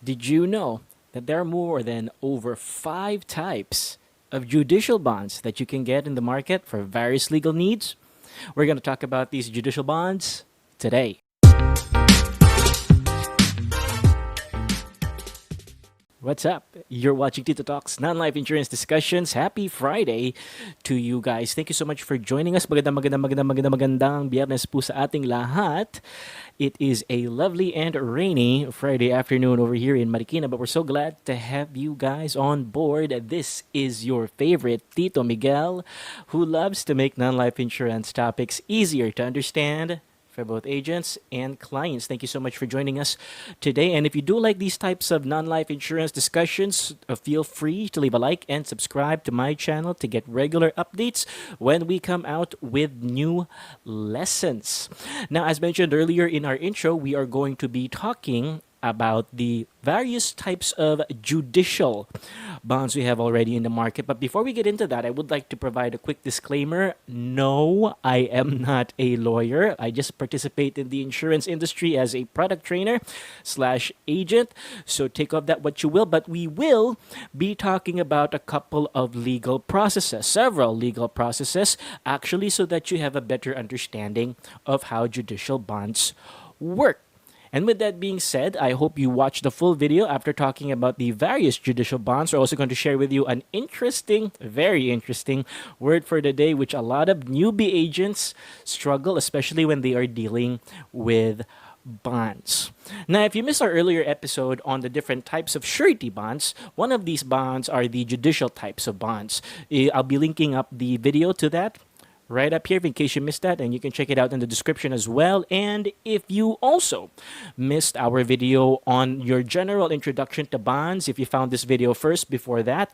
Did you know that there are more than over 5 types of judicial bonds that you can get in the market for various legal needs? We're going to talk about these judicial bonds today. What's up? You're watching Tito Talks, non-life insurance discussions. Happy Friday to you guys. Thank you so much for joining us. Magandang biyernes po sa ating lahat. It is a lovely and rainy Friday afternoon over here in Marikina, but we're so glad to have you guys on board. This is your favorite Tito Miguel, who loves to make non-life insurance topics easier to understand for both agents and clients. Thank you so much for joining us today. And if you do like these types of non-life insurance discussions, feel free to leave a like and subscribe to my channel to get regular updates when we come out with new lessons. Now, as mentioned earlier in our intro, we are going to be talking about the various types of judicial bonds we have already in the market. But before we get into that, I would like to provide a quick disclaimer. No, I am not a lawyer. I just participate in the insurance industry as a product trainer slash agent. So take of that what you will. But we will be talking about a couple of legal processes, several legal processes, actually, so that you have a better understanding of how judicial bonds work. And with that being said, I hope you watch the full video after talking about the various judicial bonds. We're also going to share with you an interesting, very interesting word for the day, which a lot of newbie agents struggle, especially when they are dealing with bonds. Now, if you missed our earlier episode on the different types of surety bonds, one of these bonds are the judicial types of bonds. I'll be linking up the video to that right up here in case you missed that, and you can check it out in the description as well. And if you also missed our video on your general introduction to bonds, if you found this video first before that,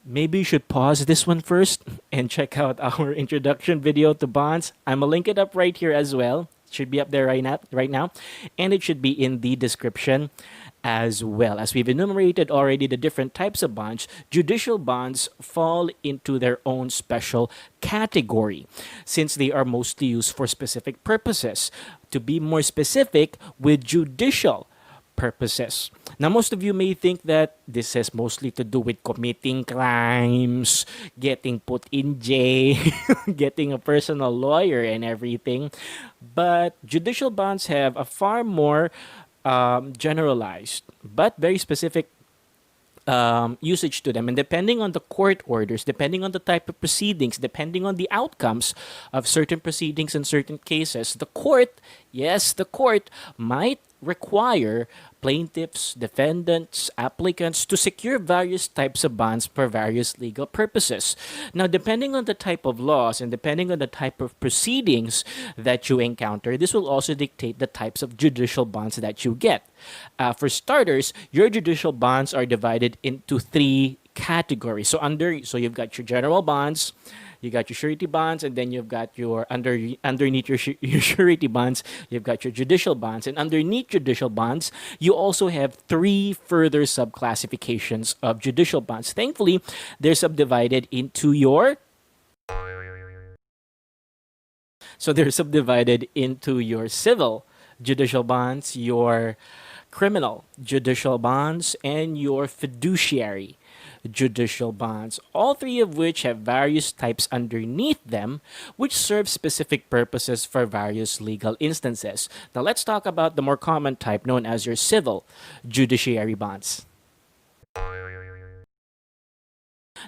maybe you should pause this one first and check out our introduction video to bonds. I'm gonna link it up right here as well. It should be up there right now, and it should be in the description as well. As we've enumerated already the different types of bonds, judicial bonds fall into their own special category since they are mostly used for specific purposes. To be more specific, with judicial purposes. Now, most of you may think that this has mostly to do with committing crimes, getting put in jail, getting a personal lawyer and everything. But judicial bonds have a far more generalized but very specific usage to them. And depending on the court orders, depending on the type of proceedings, depending on the outcomes of certain proceedings in certain cases, the court, yes, the court might require plaintiffs, defendants, applicants to secure various types of bonds for various legal purposes. Now, depending on the type of laws and depending on the type of proceedings that you encounter, this will also dictate the types of judicial bonds that you get. For starters, your judicial bonds are divided into 3 categories. So you've got your general bonds, you got your surety bonds, and then you've got your underneath your surety bonds, you've got your judicial bonds. And underneath judicial bonds, you also have 3 further subclassifications of judicial bonds. Thankfully, they're subdivided into your civil judicial bonds, your criminal judicial bonds, and your fiduciary judicial bonds, all 3 of which have various types underneath them, which serve specific purposes for various legal instances. Now, let's talk about the more common type known as your civil judiciary bonds.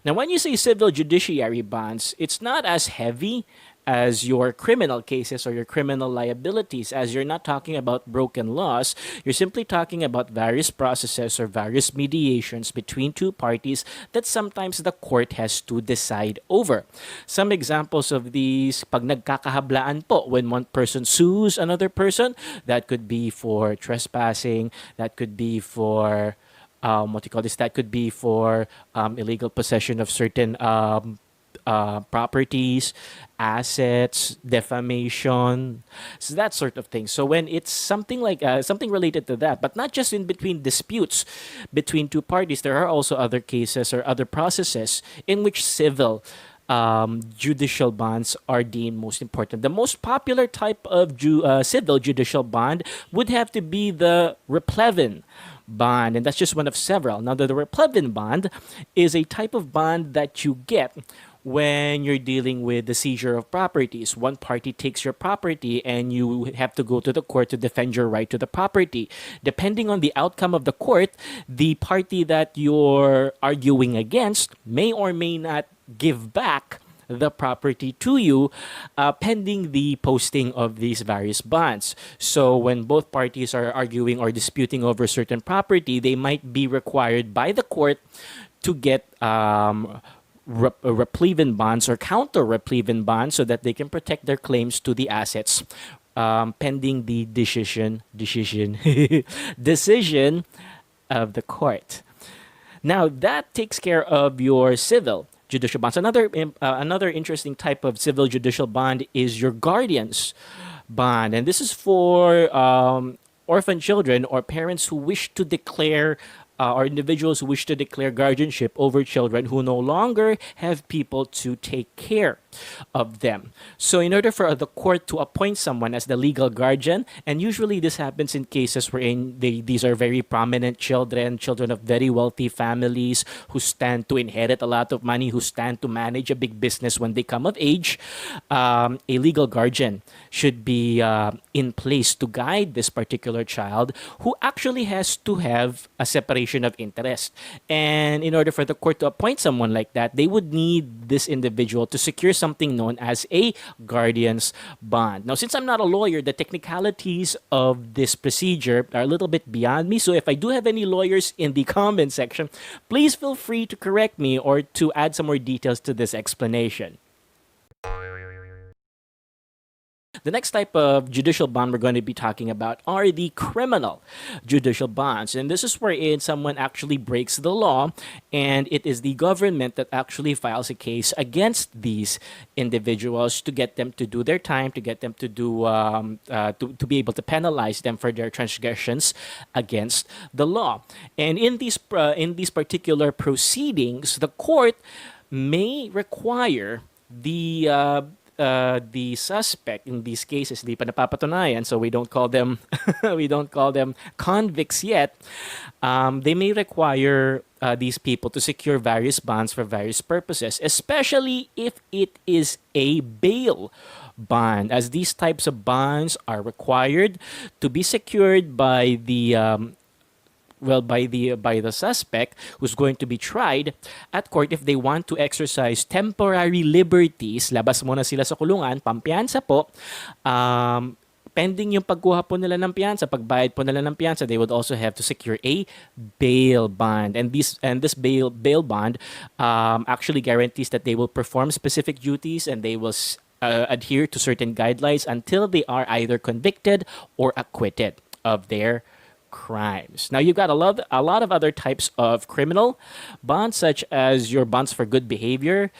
Now, when you say civil judiciary bonds, it's not as heavy as your criminal cases or your criminal liabilities, as you're not talking about broken laws. You're simply talking about various processes or various mediations between 2 parties that sometimes the court has to decide over. Some examples of these, pag nagkakahablaan po, when one person sues another person, that could be for trespassing, that could be for that could be for illegal possession of certain properties, assets, defamation, so that sort of thing. So when it's something like something related to that, but not just in between disputes between two parties, there are also other cases or other processes in which civil judicial bonds are deemed most important. The most popular type of civil judicial bond would have to be the replevin bond, and that's just one of several. Now, the replevin bond is a type of bond that you get when you're dealing with the seizure of properties. One party takes your property and you have to go to the court to defend your right to the property. Depending on the outcome of the court, the party that you're arguing against may or may not give back the property to you, pending the posting of these various bonds. So when both parties are arguing or disputing over certain property, they might be required by the court to get replevin bonds or counter replevin bonds so that they can protect their claims to the assets, pending the decision of the court. Now that takes care of your civil judicial bonds. Another interesting type of civil judicial bond is your guardian's bond, and this is for orphan children or parents who wish to declare or individuals who wish to declare guardianship over children who no longer have people to take care of them. So in order for the court to appoint someone as the legal guardian, and usually this happens in cases wherein these are very prominent children of very wealthy families who stand to inherit a lot of money, who stand to manage a big business when they come of age, a legal guardian should be in place to guide this particular child, who actually has to have a separation of interest. And in order for the court to appoint someone like that, they would need this individual to secure something known as a guardian's bond. Now, since I'm not a lawyer, the technicalities of this procedure are a little bit beyond me. So if I do have any lawyers in the comment section, please feel free to correct me or to add some more details to this explanation. The next type of judicial bond we're going to be talking about are the criminal judicial bonds. And this is wherein someone actually breaks the law, and it is the government that actually files a case against these individuals to get them to do their time, to get them to do to be able to penalize them for their transgressions against the law. And in these particular proceedings, the court may require the suspect in these cases, di pa napapatunayan, so we don't call them we don't call them convicts yet. They may require these people to secure various bonds for various purposes, especially if it is a bail bond, as these types of bonds are required to be secured by the by the suspect who's going to be tried at court if they want to exercise temporary liberties. Labas muna sila sa kulungan, pampiyansa po. Pending yung pagkuha po nila ng piyansa, pagbayad po nila ng piyansa, they would also have to secure a bail bond. And this bail bond actually guarantees that they will perform specific duties and they will adhere to certain guidelines until they are either convicted or acquitted of their crimes. Now, you've got a lot of other types of criminal bonds, such as your bonds for good behavior,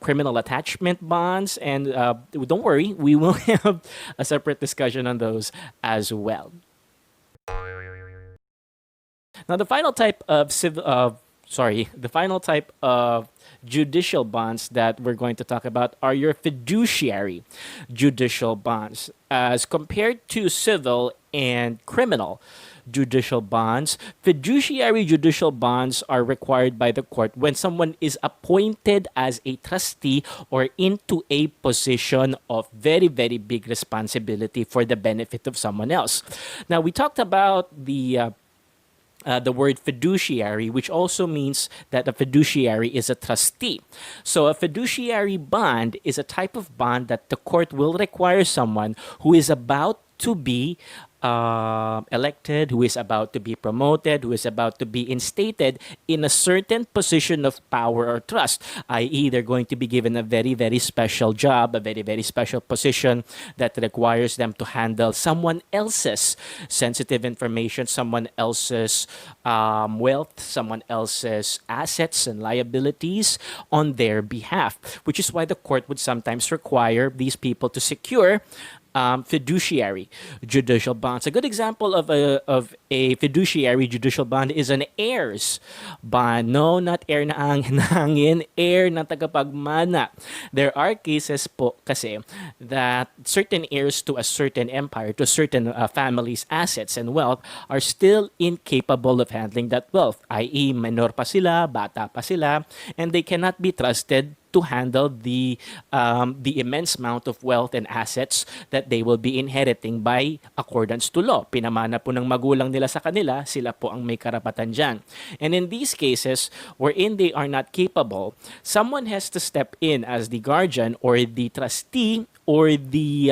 criminal attachment bonds, and don't worry, we will have a separate discussion on those as well. Now, the final type of judicial bonds that we're going to talk about are your fiduciary judicial bonds. As compared to civil and criminal judicial bonds, fiduciary judicial bonds are required by the court when someone is appointed as a trustee or into a position of very, very big responsibility for the benefit of someone else. Now, we talked about the word fiduciary, which also means that a fiduciary is a trustee. So a fiduciary bond is a type of bond that the court will require someone who is about to be elected, who is about to be promoted, who is about to be instated in a certain position of power or trust, i.e. they're going to be given a very, very special job, a very, very special position that requires them to handle someone else's sensitive information, someone else's wealth, someone else's assets and liabilities on their behalf, which is why the court would sometimes require these people to secure fiduciary judicial bonds. A good example of a fiduciary judicial bond is an heirs bond. No, not heir na hangin, heir na tagapagmana. There are cases po kasi that certain heirs to a certain empire, to certain family's assets and wealth are still incapable of handling that wealth, i.e. minor pa sila, bata pa sila, and they cannot be trusted to handle the immense amount of wealth and assets that they will be inheriting by accordance to law. Pinamana po ng magulang nila sa kanila, sila po ang may karapatan dyan. And in these cases, wherein they are not capable, someone has to step in as the guardian or the trustee or the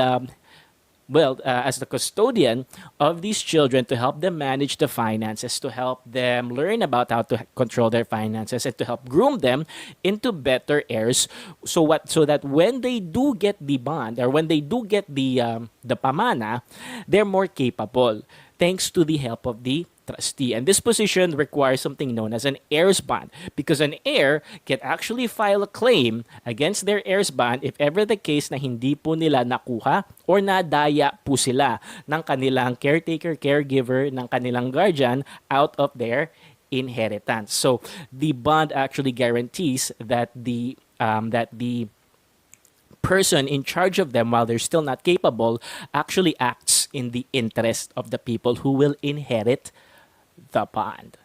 as the custodian of these children to help them manage the finances, to help them learn about how to control their finances, and to help groom them into better heirs. So that when they do get the bond or when they do get the pamana, they're more capable thanks to the help of the trustee. And this position requires something known as an heirs bond, because an heir can actually file a claim against their heirs bond if ever the case na hindi po nila nakuha or nadaya po sila ng kanilang caretaker, caregiver, ng kanilang guardian out of their inheritance. So the bond actually guarantees that the person in charge of them, while they're still not capable, actually acts in the interest of the people who will inherit the bond.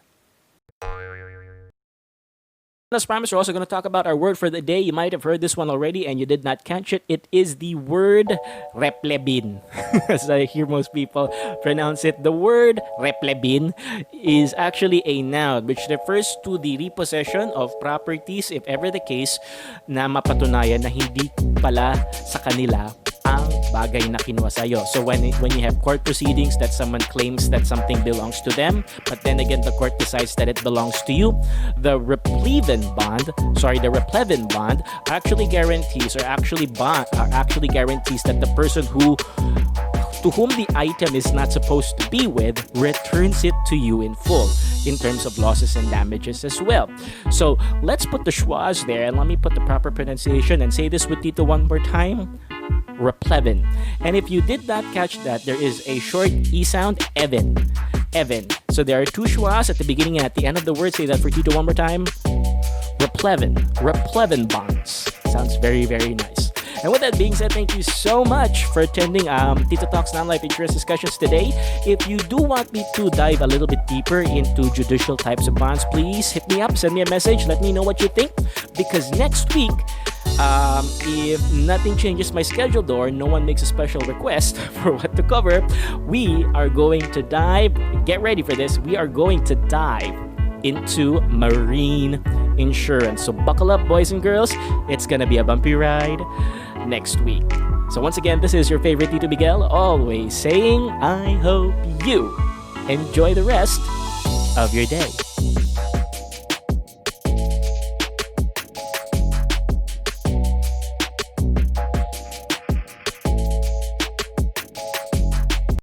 As promised, we're also going to talk about our word for the day. You might have heard this one already and you did not catch it. It is the word replebin. As I hear most people pronounce it, the word replebin is actually a noun which refers to the repossession of properties if ever the case na mapatunayan na hindi pala sa kanila ang bagay na kinuha sa'yo. So when you have court proceedings that someone claims that something belongs to them, but then again the court decides that it belongs to you, the replevin bond actually guarantees that the person to whom the item is not supposed to be with returns it to you in full in terms of losses and damages as well. So let's put the schwas there and let me put the proper pronunciation and say this with Tito one more time. Replevin. And if you did not catch that, there is a short E sound, Evan. So there are two schwas at the beginning and at the end of the word. Say that for Tito one more time. Replevin bonds. Sounds very, very nice. And with that being said, thank you so much for attending Tito Talks Non-Life Insurance Discussions today. If you do want me to dive a little bit deeper into judicial types of bonds, please hit me up, send me a message, let me know what you think. Because next week, if nothing changes my schedule or no one makes a special request for what to cover, we are going to dive, get ready for this, we are going to dive into marine insurance. So buckle up, boys and girls. It's gonna be a bumpy ride next week. So once again, this is your favorite Tito Miguel, always saying, I hope you enjoy the rest of your day.